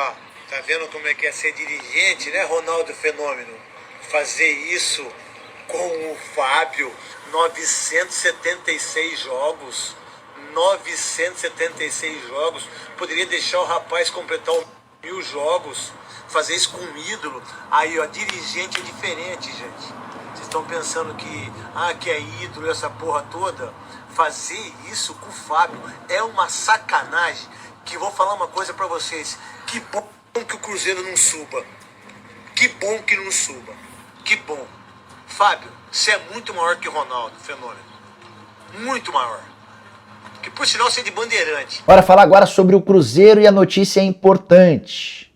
Ó, tá vendo como é que é ser dirigente, né, Ronaldo Fenômeno? Fazer isso com o Fábio, 976 jogos. 976 jogos. Poderia deixar o rapaz completar 1000 jogos. Fazer isso com um ídolo. Aí, ó, dirigente é diferente, gente. Vocês estão pensando que é ídolo essa porra toda? Fazer isso com o Fábio é uma sacanagem. Que vou falar uma coisa pra vocês. Que bom que o Cruzeiro não suba. Que bom que não suba. Que bom. Fábio, você é muito maior que o Ronaldo Fenômeno. Muito maior. Que por sinal você é de Bandeirante. Bora falar agora sobre o Cruzeiro e a notícia é importante.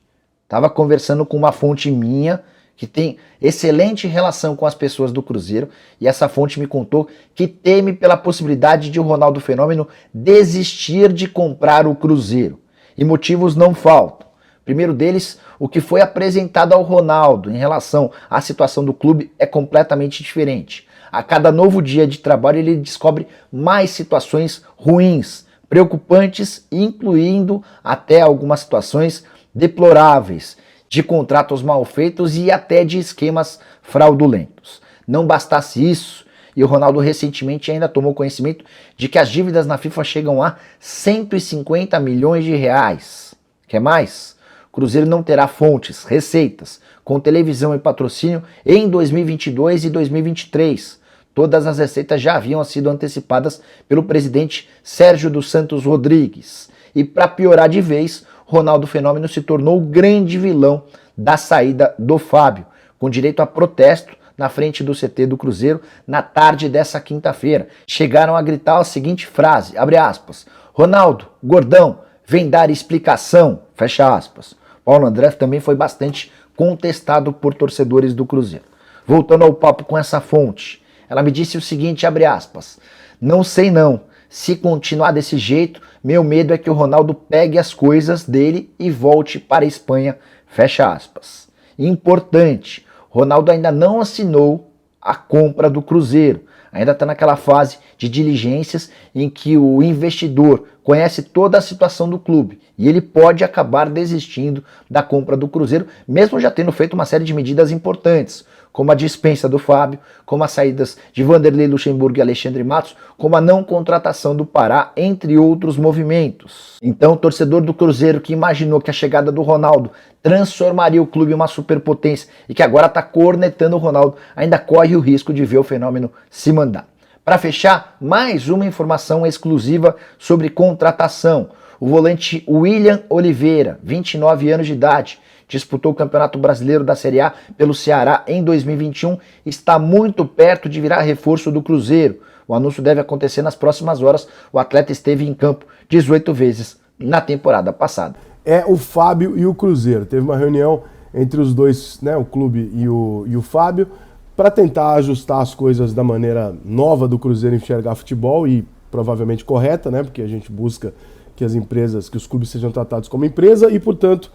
Tava conversando com uma fonte minha que tem excelente relação com as pessoas do Cruzeiro e essa fonte me contou que teme pela possibilidade de o Ronaldo Fenômeno desistir de comprar o Cruzeiro. E motivos não faltam. Primeiro deles, o que foi apresentado ao Ronaldo em relação à situação do clube é completamente diferente. A cada novo dia de trabalho ele descobre mais situações ruins, preocupantes, incluindo até algumas situações deploráveis, de contratos mal feitos e até de esquemas fraudulentos. Não bastasse isso, e o Ronaldo recentemente ainda tomou conhecimento de que as dívidas na FIFA chegam a 150 milhões de reais. Quer mais? O Cruzeiro não terá fontes, receitas, com televisão e patrocínio em 2022 e 2023. Todas as receitas já haviam sido antecipadas pelo presidente Sérgio dos Santos Rodrigues. E para piorar de vez, Ronaldo Fenômeno se tornou o grande vilão da saída do Fábio, com direito a protesto na frente do CT do Cruzeiro na tarde dessa quinta-feira. Chegaram a gritar a seguinte frase, abre aspas, Ronaldo, gordão, vem dar explicação, fecha aspas. Paulo André também foi bastante contestado por torcedores do Cruzeiro. Voltando ao papo com essa fonte, ela me disse o seguinte, abre aspas, não sei não, se continuar desse jeito, meu medo é que o Ronaldo pegue as coisas dele e volte para a Espanha, fecha aspas. Importante, Ronaldo ainda não assinou a compra do Cruzeiro, ainda está naquela fase de diligências em que o investidor conhece toda a situação do clube e ele pode acabar desistindo da compra do Cruzeiro, mesmo já tendo feito uma série de medidas importantes, como a dispensa do Fábio, como as saídas de Vanderlei Luxemburgo e Alexandre Matos, como a não contratação do Pará, entre outros movimentos. Então, o torcedor do Cruzeiro que imaginou que a chegada do Ronaldo transformaria o clube em uma superpotência e que agora está cornetando o Ronaldo, ainda corre o risco de ver o Fenômeno se mandar. Para fechar, mais uma informação exclusiva sobre contratação. O volante William Oliveira, 29 anos de idade, disputou o Campeonato Brasileiro da Série A pelo Ceará em 2021, está muito perto de virar reforço do Cruzeiro. O anúncio deve acontecer nas próximas horas. O atleta esteve em campo 18 vezes na temporada passada. É o Fábio e o Cruzeiro. Teve uma reunião entre os dois, né, o clube e o Fábio, para tentar ajustar as coisas da maneira nova do Cruzeiro enxergar futebol e provavelmente correta, né, porque a gente busca que as empresas, que os clubes sejam tratados como empresa e, portanto,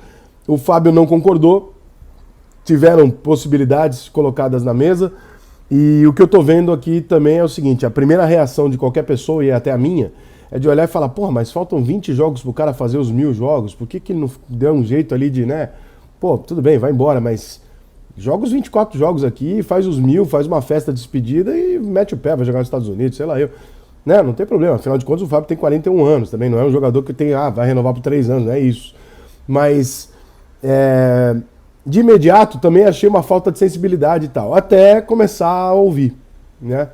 o Fábio não concordou, tiveram possibilidades colocadas na mesa e o que eu tô vendo aqui também é o seguinte, a primeira reação de qualquer pessoa, e até a minha, é de olhar e falar, porra, mas faltam 20 jogos pro cara fazer os 1000 jogos, por que ele não deu um jeito ali de, né, pô, tudo bem, vai embora, mas joga os 24 jogos aqui, faz os 1000, faz uma festa de despedida e mete o pé, vai jogar nos Estados Unidos, sei lá eu. Né, não tem problema, afinal de contas o Fábio tem 41 anos também, não é um jogador que tem, vai renovar por 3 anos, não é isso. Mas, de imediato também achei uma falta de sensibilidade e tal, até começar a ouvir, né,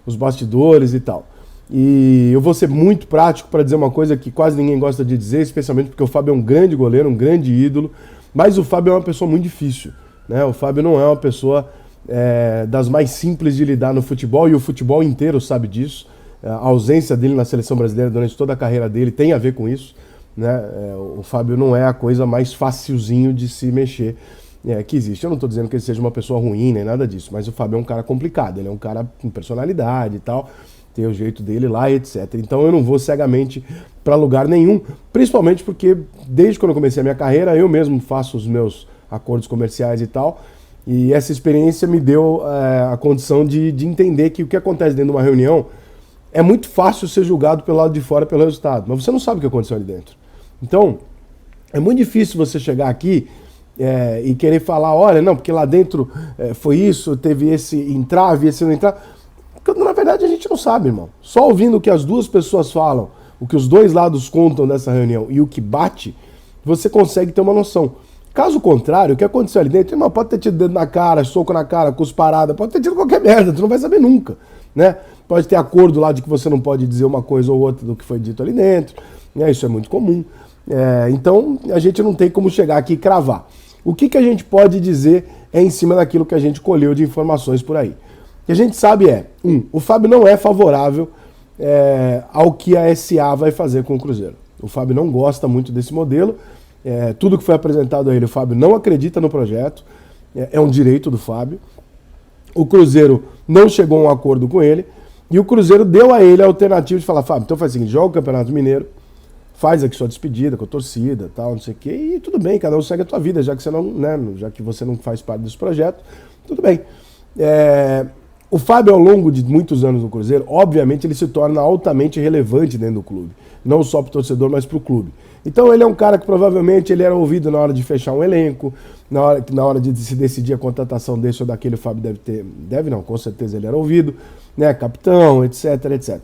os bastidores e tal. E eu vou ser muito prático para dizer uma coisa que quase ninguém gosta de dizer, especialmente porque o Fábio é um grande goleiro, um grande ídolo, mas o Fábio é uma pessoa muito difícil, né? O Fábio não é uma pessoa das mais simples de lidar no futebol, e o futebol inteiro sabe disso. A ausência dele na seleção brasileira durante toda a carreira dele tem a ver com isso, né? O Fábio não é a coisa mais facilzinho de se mexer que existe. Eu não estou dizendo que ele seja uma pessoa ruim nem nada disso, mas o Fábio é um cara complicado, ele é um cara com personalidade e tal, tem o jeito dele lá e etc. Então eu não vou cegamente para lugar nenhum, principalmente porque desde quando eu comecei a minha carreira eu mesmo faço os meus acordos comerciais e tal, e essa experiência me deu a condição de entender que o que acontece dentro de uma reunião é muito fácil ser julgado pelo lado de fora pelo resultado, mas você não sabe o que aconteceu ali dentro. Então, É muito difícil você chegar aqui e querer falar, olha, não, porque lá dentro foi isso, teve esse entrave, esse não entrave. Porque, na verdade, a gente não sabe, irmão. Só ouvindo o que as duas pessoas falam, o que os dois lados contam dessa reunião e o que bate, você consegue ter uma noção. Caso contrário, o que aconteceu ali dentro, irmão, pode ter tido dedo na cara, soco na cara, cusparada, pode ter tido qualquer merda, tu não vai saber nunca, né? Pode ter acordo lá de que você não pode dizer uma coisa ou outra do que foi dito ali dentro, né? Isso é muito comum. Então, a gente não tem como chegar aqui e cravar. O que a gente pode dizer em cima daquilo que a gente colheu de informações por aí? O que a gente sabe o Fábio não é favorável ao que a SA vai fazer com o Cruzeiro. O Fábio não gosta muito desse modelo. Tudo que foi apresentado a ele, o Fábio não acredita no projeto. É um direito do Fábio. O Cruzeiro não chegou a um acordo com ele. E o Cruzeiro deu a ele a alternativa de falar, Fábio, então faz o seguinte, joga o Campeonato Mineiro, faz aqui sua despedida com a torcida, tal, não sei o quê, e tudo bem, cada um segue a tua vida, já que você não faz parte desse projeto, tudo bem. O Fábio, ao longo de muitos anos no Cruzeiro, obviamente ele se torna altamente relevante dentro do clube, não só para o torcedor, mas para o clube. Então ele é um cara que provavelmente ele era ouvido na hora de fechar um elenco, na hora de se decidir a contratação desse ou daquele, o Fábio com certeza ele era ouvido, né, capitão, etc, etc.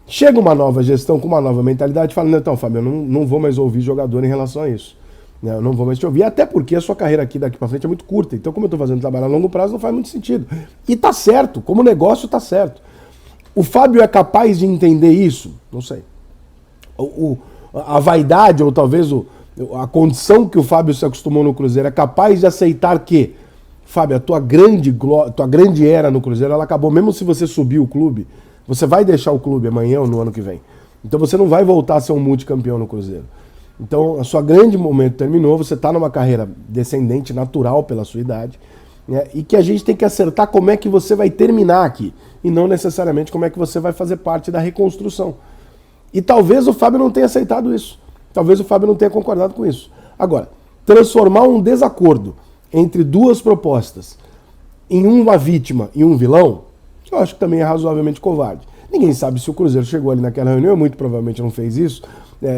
Chega uma nova gestão com uma nova mentalidade, fala, então, Fábio, eu não vou mais ouvir jogador em relação a isso. Né, eu não vou mais te ouvir, até porque a sua carreira aqui daqui pra frente é muito curta. Então, como eu tô fazendo trabalho a longo prazo, não faz muito sentido. E tá certo, como negócio tá certo. O Fábio é capaz de entender isso? Não sei. A vaidade, ou talvez a condição que o Fábio se acostumou no Cruzeiro, é capaz de aceitar que, Fábio, a tua grande era no Cruzeiro, ela acabou, mesmo se você subir o clube, você vai deixar o clube amanhã ou no ano que vem. Então você não vai voltar a ser um multicampeão no Cruzeiro. Então a sua grande momento terminou, você está numa carreira descendente, natural pela sua idade, né, e que a gente tem que acertar como é que você vai terminar aqui, e não necessariamente como é que você vai fazer parte da reconstrução. E talvez o Fábio não tenha aceitado isso. Talvez o Fábio não tenha concordado com isso. Agora, transformar um desacordo entre duas propostas em uma vítima e um vilão, eu acho que também é razoavelmente covarde. Ninguém sabe se o Cruzeiro chegou ali naquela reunião, muito provavelmente não fez isso,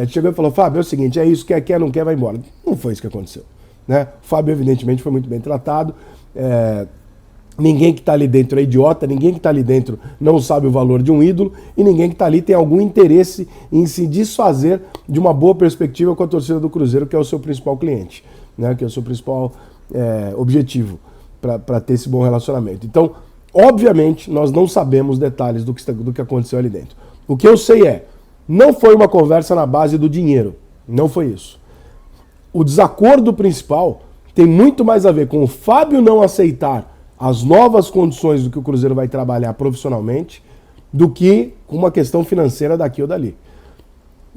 chegou e falou, Fábio, é o seguinte, é isso, quer, não quer, vai embora. Não foi isso que aconteceu. Né? O Fábio, evidentemente, foi muito bem tratado. Ninguém que está ali dentro é idiota, ninguém que está ali dentro não sabe o valor de um ídolo e ninguém que está ali tem algum interesse em se desfazer de uma boa perspectiva com a torcida do Cruzeiro, que é o seu principal cliente, né? Que é o seu principal objetivo para ter esse bom relacionamento. Então, obviamente, nós não sabemos detalhes do que aconteceu ali dentro. O que eu sei não foi uma conversa na base do dinheiro, não foi isso. O desacordo principal tem muito mais a ver com o Fábio não aceitar as novas condições do que o Cruzeiro vai trabalhar profissionalmente, do que com uma questão financeira daqui ou dali.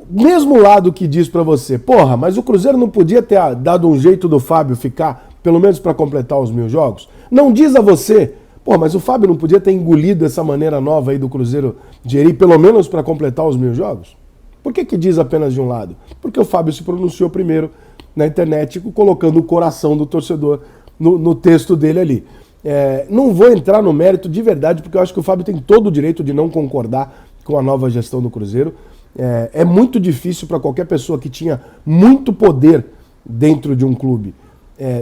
Mesmo lado que diz pra você, porra, mas o Cruzeiro não podia ter dado um jeito do Fábio ficar, pelo menos para completar os 1000 jogos? Não diz a você, porra, mas o Fábio não podia ter engolido essa maneira nova aí do Cruzeiro gerir, pelo menos para completar os 1000 jogos? Por que diz apenas de um lado? Porque o Fábio se pronunciou primeiro na internet, colocando o coração do torcedor no texto dele ali. Não vou entrar no mérito de verdade, porque eu acho que o Fábio tem todo o direito de não concordar com a nova gestão do Cruzeiro. É muito difícil para qualquer pessoa que tinha muito poder dentro de um clube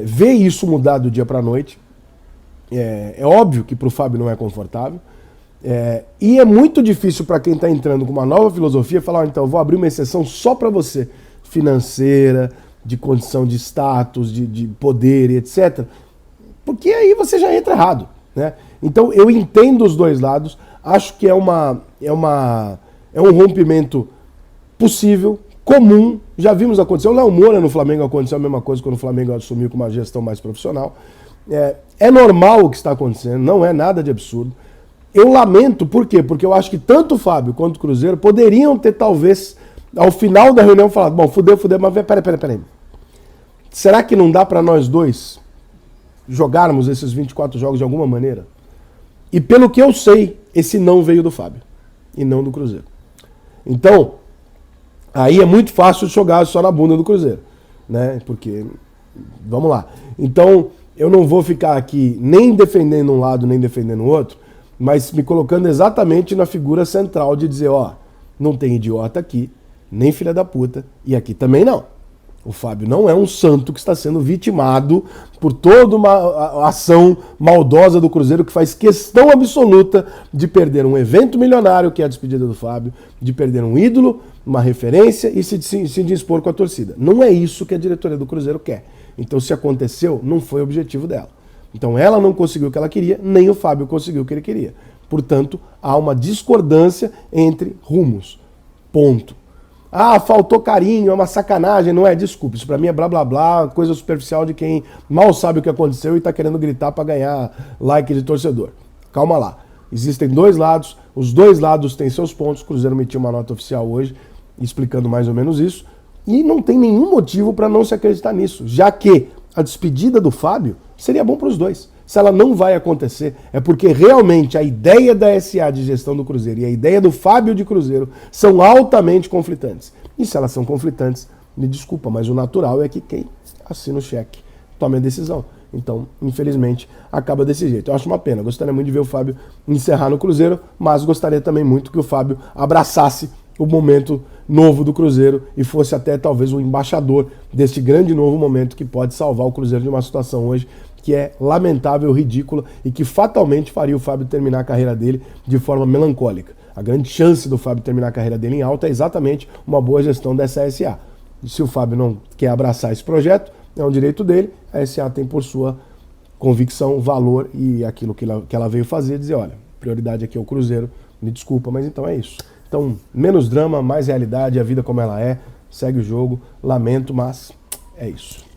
ver isso mudar do dia para a noite. É óbvio que para o Fábio não é confortável. E é muito difícil para quem está entrando com uma nova filosofia falar, então, eu vou abrir uma exceção só para você, financeira, de condição de status, de poder e etc., porque aí você já entra errado, né? Então eu entendo os dois lados, acho que é um rompimento possível, comum, já vimos acontecer. O Léo Moura no Flamengo aconteceu a mesma coisa quando o Flamengo assumiu com uma gestão mais profissional. É normal o que está acontecendo, não é nada de absurdo. Eu lamento, por quê? Porque eu acho que tanto o Fábio quanto o Cruzeiro poderiam ter talvez, ao final da reunião, falado, bom, fudeu, mas peraí. Será que não dá para nós dois jogarmos esses 24 jogos de alguma maneira? E pelo que eu sei, esse não veio do Fábio e não do Cruzeiro. Então, aí é muito fácil jogar só na bunda do Cruzeiro, né? Porque, vamos lá. Então, eu não vou ficar aqui nem defendendo um lado, nem defendendo o outro, mas me colocando exatamente na figura central de dizer, ó, não tem idiota aqui, nem filha da puta, e aqui também não. O Fábio não é um santo que está sendo vitimado por toda uma ação maldosa do Cruzeiro, que faz questão absoluta de perder um evento milionário, que é a despedida do Fábio, de perder um ídolo, uma referência e se dispor com a torcida. Não é isso que a diretoria do Cruzeiro quer. Então, se aconteceu, não foi o objetivo dela. Então, ela não conseguiu o que ela queria, nem o Fábio conseguiu o que ele queria. Portanto, há uma discordância entre rumos. Ponto. Ah, faltou carinho, é uma sacanagem, não é? Desculpe, isso pra mim é blá blá blá, coisa superficial de quem mal sabe o que aconteceu e tá querendo gritar pra ganhar like de torcedor. Calma lá. Existem dois lados, os dois lados têm seus pontos. O Cruzeiro emitiu uma nota oficial hoje explicando mais ou menos isso. E não tem nenhum motivo para não se acreditar nisso, já que a despedida do Fábio seria bom para os dois. Se ela não vai acontecer, é porque realmente a ideia da SA de gestão do Cruzeiro e a ideia do Fábio de Cruzeiro são altamente conflitantes. E se elas são conflitantes, me desculpa, mas o natural é que quem assina o cheque tome a decisão. Então, infelizmente, acaba desse jeito. Eu acho uma pena. Gostaria muito de ver o Fábio encerrar no Cruzeiro, mas gostaria também muito que o Fábio abraçasse o momento novo do Cruzeiro e fosse até talvez o embaixador deste grande novo momento que pode salvar o Cruzeiro de uma situação hoje que é lamentável, ridícula e que fatalmente faria o Fábio terminar a carreira dele de forma melancólica. A grande chance do Fábio terminar a carreira dele em alta é exatamente uma boa gestão dessa SA. E se o Fábio não quer abraçar esse projeto, é um direito dele, a SA tem por sua convicção, valor e aquilo que ela veio fazer, dizer, olha, prioridade aqui é o Cruzeiro, me desculpa, mas então é isso. Então, menos drama, mais realidade, a vida como ela é, segue o jogo, lamento, mas é isso.